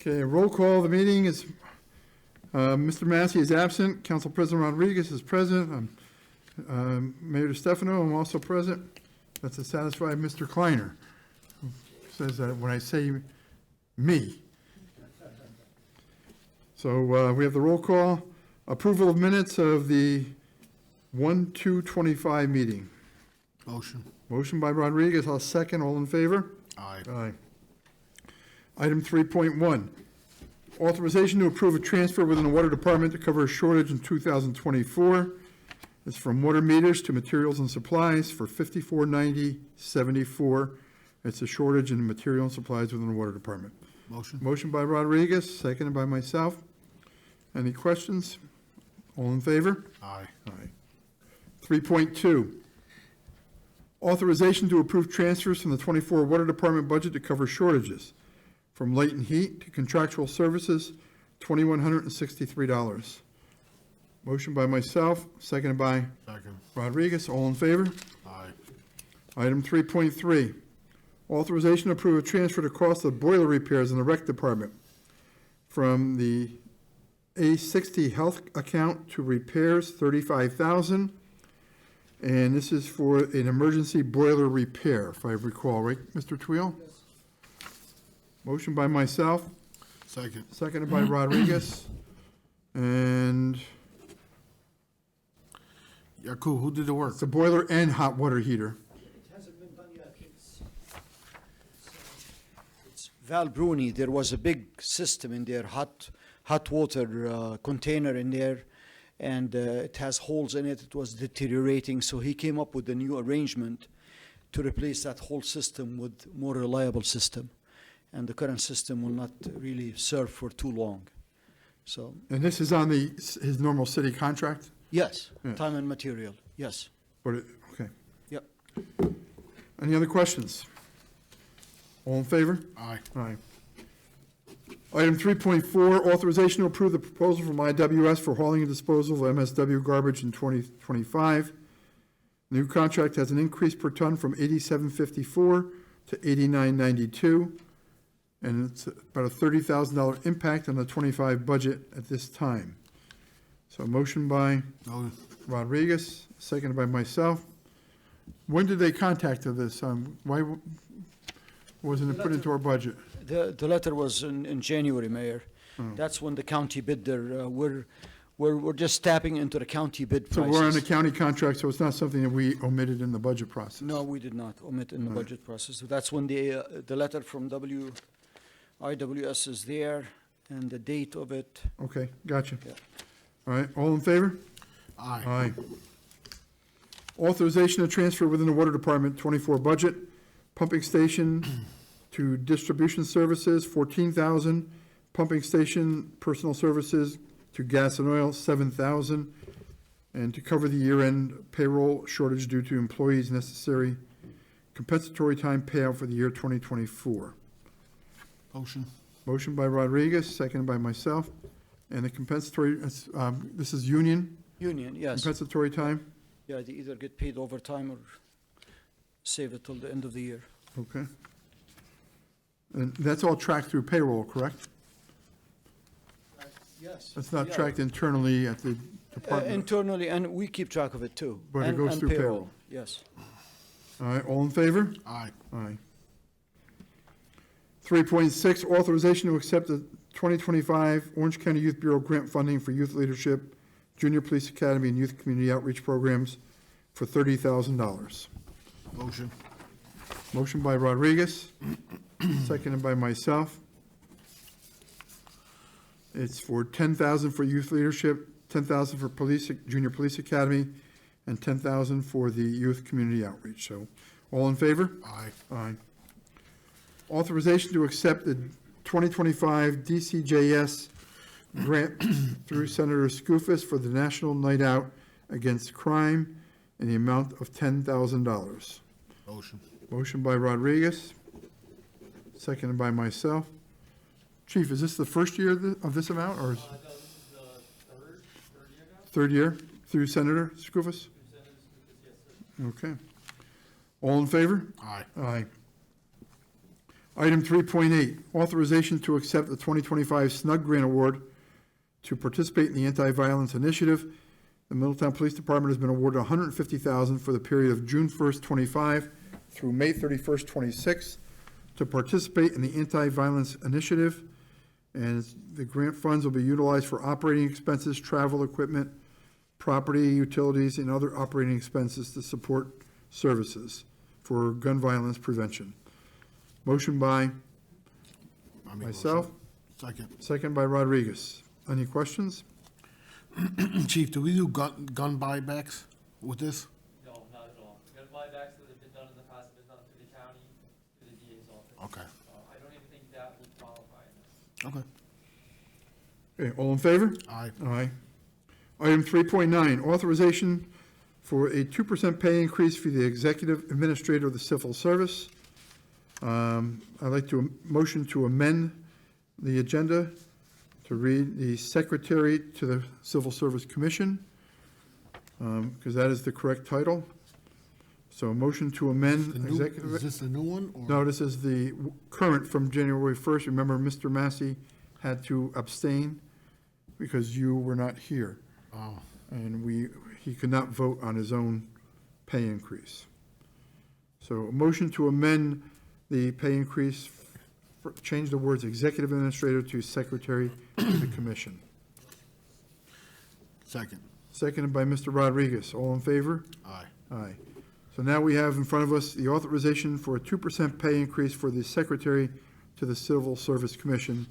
Okay, roll call. The meeting is, Mr. Massey is absent. Council President Rodriguez is present. Mayor DeStefano, I'm also present. That's to satisfy Mr. Kleiner, who says that when I say me. So we have the roll call. Approval of minutes of the 1/2/25 meeting. Motion. Motion by Rodriguez. I'll second. All in favor? Aye. Aye. Item 3.1, authorization to approve a transfer within the Water Department to cover a shortage in 2024. It's from water meters to materials and supplies for $54.90.74. It's a shortage in material and supplies within the Water Department. Motion. Motion by Rodriguez, seconded by myself. Any questions? All in favor? Aye. Aye. 3.2, authorization to approve transfers from the 24 Water Department budget to cover shortages. From light and heat to contractual services, $2,163. Motion by myself, seconded by Second. Rodriguez. All in favor? Aye. Item 3.3, authorization to approve a transfer to cost of boiler repairs in the rec department from the A60 health account to repairs, $35,000. And this is for an emergency boiler repair, if I recall, right, Mr. Tweel? Yes. Motion by myself, Second. seconded by Rodriguez. And Yaku, who did the work? it's a boiler and hot water heater. It hasn't been done yet. It's Val Bruni. There was a big system in there, hot water container in there, and it has holes in it. It was deteriorating, so he came up with a new arrangement to replace that whole system with more reliable system. And the current system will not really serve for too long. So, And this is on his normal city contract? yes, Yeah. time and material, yes. Okay. Yep. Any other questions? All in favor? Aye. Aye. Item 3.4, authorization to approve the proposal from IWS for hauling and disposal of MSW garbage in 2025. New contract has an increase per ton from $87.54 to $89.92, and it's about a $30,000 impact on the 25 budget at this time. So motion by No. Rodriguez, seconded by myself. When did they contact this? Why wasn't it put into our budget? The letter was in January, Mayor. Oh. That's when the county bid their, we're just tapping into the county bid So prices. we're on a county contract, so it's not something that we omitted in the budget process? No, we did not omit in the All right. budget process. So that's when the letter from IWS is there and the date of it. Okay, gotcha. Yeah. All right, all in favor? Aye. Aye. Authorization to transfer within the Water Department 24 budget, pumping station to distribution services, $14,000, pumping station personal services to gas and oil, $7,000, and to cover the year-end payroll shortage due to employees necessary compensatory time payout for the year 2024. Motion. Motion by Rodriguez, seconded by myself. And the compensatory, this is union, Union, yes. compensatory time? Yeah, they either get paid overtime or save it till the end of the year. Okay. And that's all tracked through payroll, correct? Yes. That's not tracked internally at the department? Internally, and we keep track of it too. But it And- goes and through payroll. Yes. All right, all in favor? Aye. Aye. 3.6, authorization to accept the 2025 Orange County Youth Bureau grant funding for youth leadership, junior police academy, and youth community outreach programs for $30,000. Motion. Motion by Rodriguez, seconded by myself. It's for $10,000 for youth leadership, $10,000 for police, junior police academy, and $10,000 for the youth community outreach. So, all in favor? Aye. Aye. Authorization to accept the 2025 DCJS grant through Senator Skoufis for the National Night Out Against Crime in the amount of $10,000. Motion. Motion by Rodriguez, seconded by myself. Chief, is this the first year of this amount, or is No, this is the third year now? third year through Senator Skoufis? Yes, sir. Okay. All in favor? Aye. Aye. Item 3.8, authorization to accept the 2025 SNUG Grant Award to participate in the Anti-Violence Initiative. The Middletown Police Department has been awarded $150,000 for the period of June 1st, 25 through May 31st, 26 to participate in the Anti-Violence Initiative. And the grant funds will be utilized for operating expenses, travel equipment, property, utilities, and other operating expenses to support services for gun violence prevention. Motion by I make myself, motion. Second. second by Rodriguez. Any questions? Chief, do we do gun buybacks with this? No, not at all. Gun buybacks that have been done in the past have been done through the county, through the DA's office. Okay. I don't even think that would qualify in this. Okay. Okay, all in favor? Aye. Aye. Item 3.9, authorization for a 2% pay increase for the executive administrator of the civil service. I'd like to motion to amend the agenda to read the secretary to the Civil Service Commission, because that is the correct title. So a motion to amend The new, executive. is this the new one? Or? No, this is the current from January 1st. Remember, Mr. Massey had to abstain because you were not here. Oh, And he could not vote on his own pay increase. So a motion to amend the pay increase, change the words executive administrator to secretary to the commission. second. Seconded by Mr. Rodriguez. All in favor? Aye. Aye. So now we have in front of us the authorization for a 2% pay increase for the secretary to the Civil Service Commission,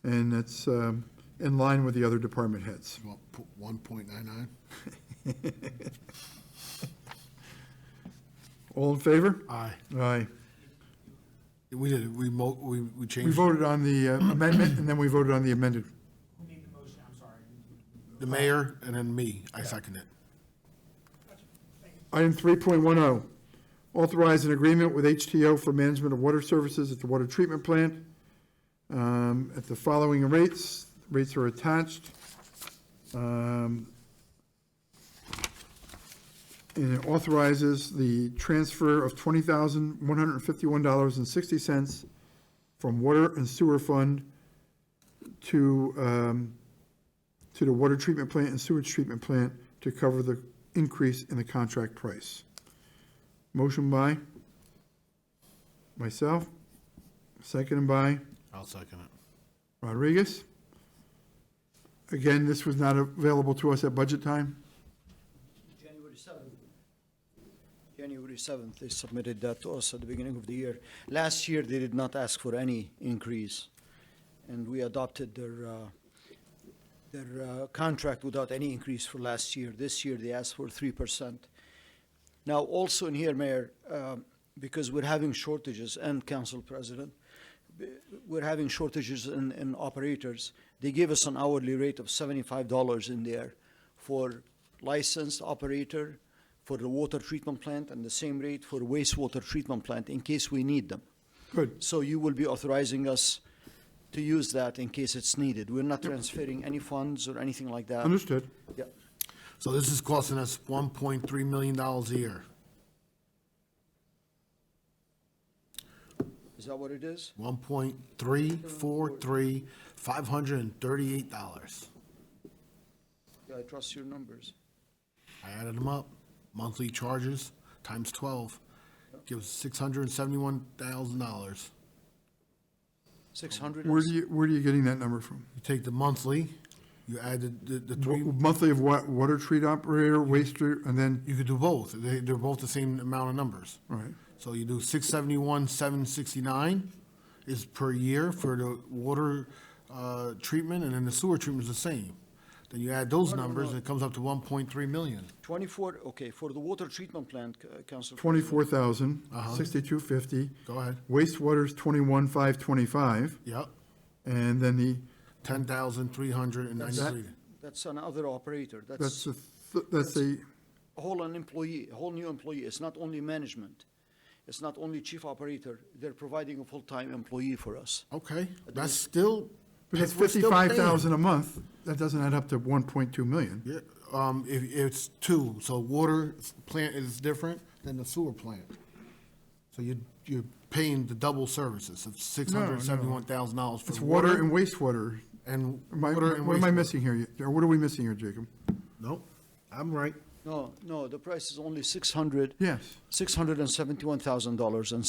and that's in line with the other department heads. Well, 1.99? All in favor? Aye. Aye. We did, it. we We changed voted on the amendment, and then we voted on the amended. Who made the motion? I'm sorry. the mayor and then me. I second it. Item 3.10, authorize an agreement with HTO for management of water services at the water treatment plant at the following rates. Rates are attached. And it authorizes the transfer of $20,151.60 from water and sewer fund to the water treatment plant and sewage treatment plant to cover the increase in the contract price. Motion by myself, seconded by I'll second it. Rodriguez. Again, this was not available to us at budget time. January 7th, they submitted that to us at the beginning of the year. Last year, they did not ask for any increase, and we adopted their contract without any increase for last year. This year, they asked for 3%. Now, also in here, Mayor, because we're having shortages, and Council President, we're having shortages in operators, they gave us an hourly rate of $75 in there for licensed operator for the water treatment plant, and the same rate for wastewater treatment plant in case we need them. Good. So you will be authorizing us to use that in case it's needed. We're not transferring any funds or anything like that. Understood. Yeah. So this is costing us $1.3 million a year. Is that what it is? $1.343, $538. Yeah, I trust your numbers. I added them up. Monthly charges times 12 gives $671,000. 600. Where are you getting that number from? You take the monthly, you add the three, Monthly of what, water treat operator, waste treat, and then, you could do both. They're both the same amount of numbers. right, So you do 671, 769 is per year for the water treatment, and then the sewer treatment is the same. Then you add those numbers, and it comes up to 1.3 million. 24, okay, for the water treatment plant, Council. 24,000, 6250. Go ahead. Wastewater's 21,525, Yep, and then the, 10,393. That's another operator. that's That's that's a, a whole new employee. It's not only management. It's not only chief operator. They're providing a full-time employee for us. Okay, that's still. but that's we're still paying. 55,000 a month. That doesn't add up to 1.2 million. Yeah, if it's two, so water plant is different than the sewer plant. So you're paying the double services of $671,000 for It's water and wastewater. and What water and am I wastewater. missing here? Or what are we missing here, Jacob? Nope, I'm right. No, the price is only Yes. $671,000 and,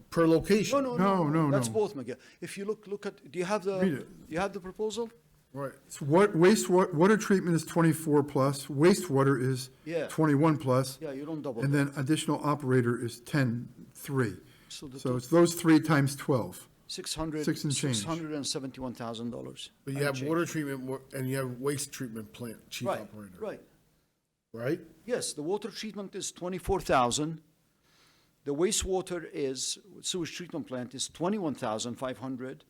Per location. No. that's both, Miguel. If you look at, do you have Read the, it. you have the proposal? Right. It's water treatment is 24 plus, wastewater is Yeah. 21 plus, Yeah, you don't double and that. then additional operator is 10.3. So the So it's those three times 12. 600, Six and change. $671,000. But you have water treatment and you have waste treatment plant chief Right, operator. right. Right? Yes, the water treatment is 24,000. The wastewater sewage treatment plant is 21,500,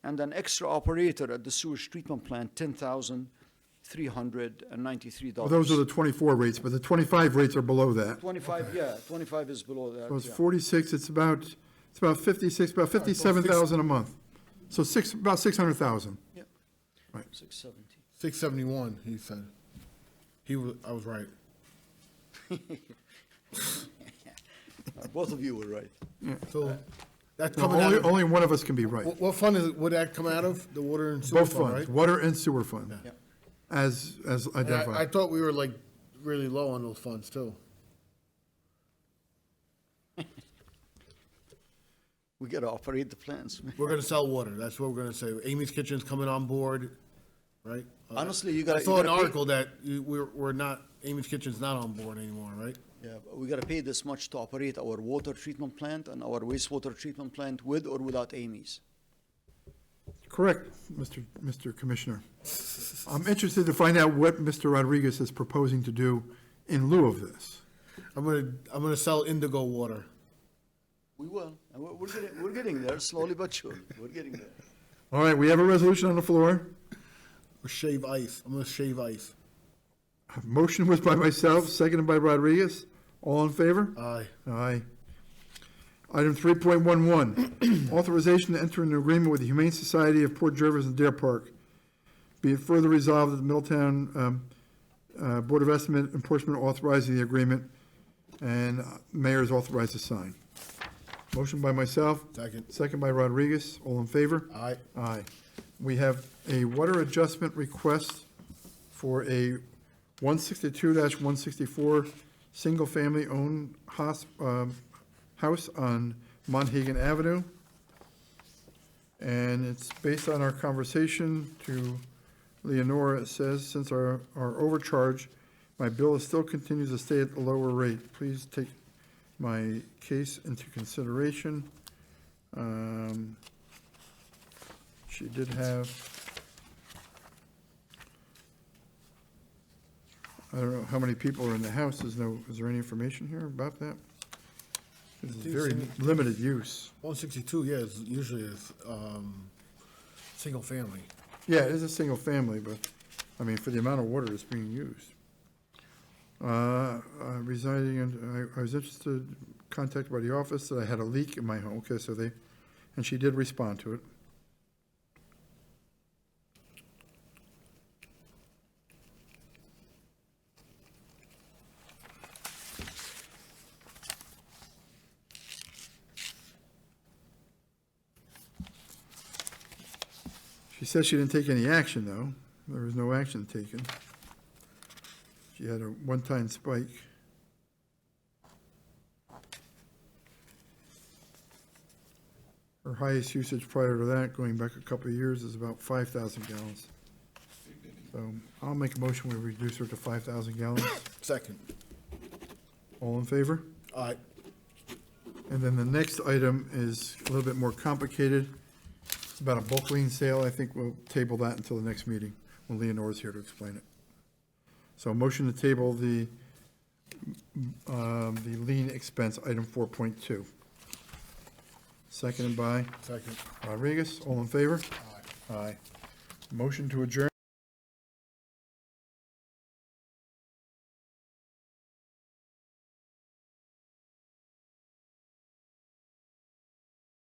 and an extra operator at the sewage treatment plant, $10,393. Those are the 24 rates, but the 25 rates are below that. 25, yeah, 25 is below that. So it's yeah. 46, it's about 56, about 57,000 a month. So about 600,000. Yeah. Right. 670. 671, he said. I was right. Both of you were right. So that's No, coming out of, only one of us can be right. what fund would that come out of? The water and sewer Both fund, funds, right? water and sewer fund, Yeah. as And I identified. thought we were like really low on those funds too. We got to operate the plants. We're gonna sell water, that's what we're gonna say. Amy's Kitchen's coming on board, right? Honestly, you I got to. saw an article that we're not, Amy's Kitchen's not on board anymore, right? Yeah, but we got to pay this much to operate our water treatment plant and our wastewater treatment plant with or without Amy's. Correct, Mr. Commissioner. I'm interested to find out what Mr. Rodriguez is proposing to do in lieu of this. I'm gonna sell indigo water. We will. And we're getting there, slowly but surely. We're getting there. All right, we have a resolution on the floor. Or shave ice, I'm gonna shave ice. Motion was by myself, seconded by Rodriguez. All in favor? Aye. Aye. Item 3.11, authorization to enter an agreement with the Humane Society of Port Jervis and Dare Park. Be it further resolved that the Middletown Board of Estimate Enforcement authorizing the agreement, and mayor is authorized to sign. Motion by myself. Second. Second by Rodriguez. All in favor? Aye. Aye. We have a water adjustment request for a 162-164 single-family owned house on Monhegan Avenue. And it's based on our conversation to Leonora. It says, since our overcharge, my bill still continues to stay at the lower rate. Please take my case into consideration. She did have, I don't know how many people are in the house. Is there any information here about that? This is very limited use. 162, yeah, is usually single family. Yeah, it is a single family, but, I mean, for the amount of water that's being used. Residing, and I was interested, contacted by the office that I had a leak in my home, okay, so and she did respond to it. She says she didn't take any action, though. There was no action taken. She had a one-time spike. Her highest usage prior to that, going back a couple of years, is about 5,000 gallons. So I'll make a motion, we reduce her to 5,000 gallons. Second. All in favor? Aye. And then the next item is a little bit more complicated. It's about a bulk lien sale. I think we'll table that until the next meeting, when Leonora's here to explain it. So motion to table the lien expense, item 4.2. Seconded by Second. Rodriguez. All in favor? Aye. Motion to adjourn.